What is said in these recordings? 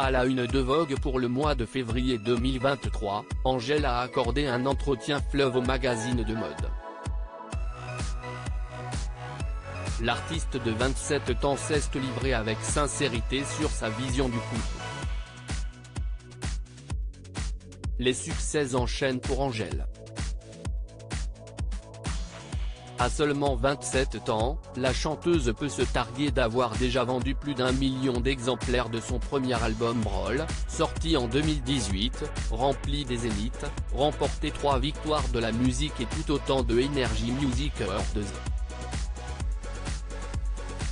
À la une de Vogue pour le mois de février 2023, Angèle a accordé un entretien fleuve au magazine de mode. L'artiste de 27 ans s'est livré avec sincérité sur sa vision du couple. Les succès enchaînent pour Angèle. À seulement 27 ans, la chanteuse peut se targuer d'avoir déjà vendu plus d'1 million d'exemplaires de son premier album Brawl, sorti en 2018, rempli des zéniths, remporté 3 victoires de la musique et tout autant de Energy Music Awards.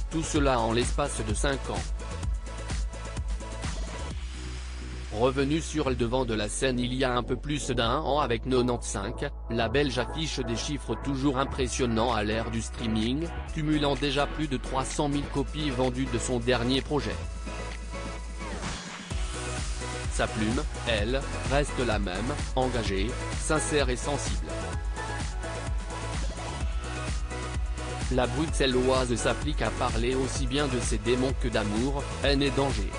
Tout cela en l'espace de 5 ans. Revenue sur le devant de la scène il y a un peu plus d'1 an avec 95, la Belge affiche des chiffres toujours impressionnants à l'ère du streaming, cumulant déjà plus de 300 000 copies vendues de son dernier projet. Sa plume, elle, reste la même, engagée, sincère et sensible. La bruxelloise s'applique à parler aussi bien de ses démons que d'amour, haine et danger.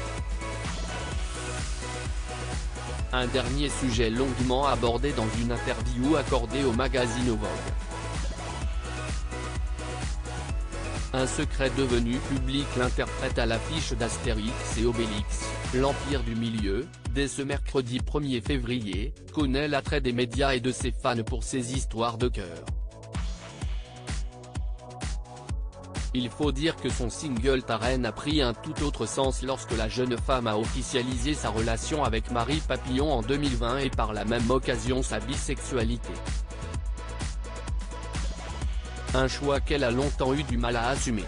Un dernier sujet longuement abordé dans une interview accordée au magazine Vogue. Un secret devenu public. L'interprète à l'affiche d'Astérix et Obélix, l'Empire du Milieu, dès ce mercredi 1er février, connaît l'attrait des médias et de ses fans pour ses histoires de cœur. Il faut dire que son single Ta Reine a pris un tout autre sens lorsque la jeune femme a officialisé sa relation avec Marie Papillon en 2020 et par la même occasion sa bisexualité. Un choix qu'elle a longtemps eu du mal à assumer.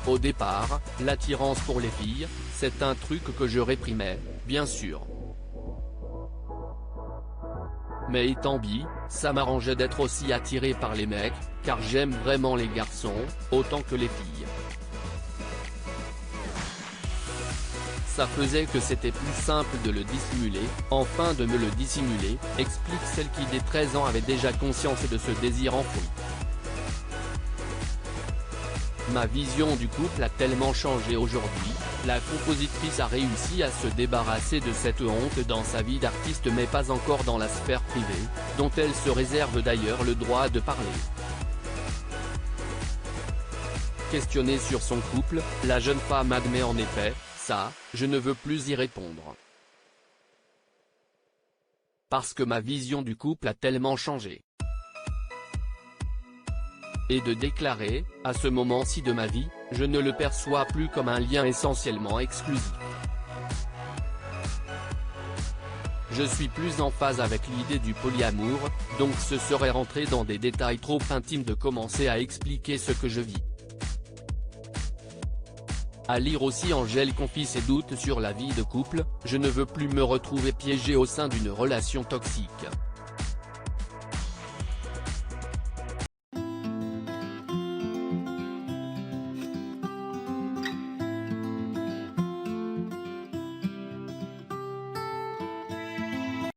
Au départ, l'attirance pour les filles, c'est un truc que je réprimais, bien sûr. Mais étant bi, ça m'arrangeait d'être aussi attiré par les mecs, car j'aime vraiment les garçons, autant que les filles. Ça faisait que c'était plus simple de le dissimuler, enfin de me le dissimuler, explique celle qui dès 13 ans avait déjà conscience de ce désir enfoui. Ma vision du couple a tellement changé aujourd'hui, la compositrice a réussi à se débarrasser de cette honte dans sa vie d'artiste mais pas encore dans la sphère privée, dont elle se réserve d'ailleurs le droit de parler. Questionnée sur son couple, la jeune femme admet en effet, ça, je ne veux plus y répondre. Parce que ma vision du couple a tellement changé. Et de déclarer, à ce moment-ci de ma vie, je ne le perçois plus comme un lien essentiellement exclusif. Je suis plus en phase avec l'idée du polyamour, donc ce serait rentrer dans des détails trop intimes de commencer à expliquer ce que je vis. À lire aussi Angèle confie ses doutes sur la vie de couple, je ne veux plus me retrouver piégée au sein d'une relation toxique.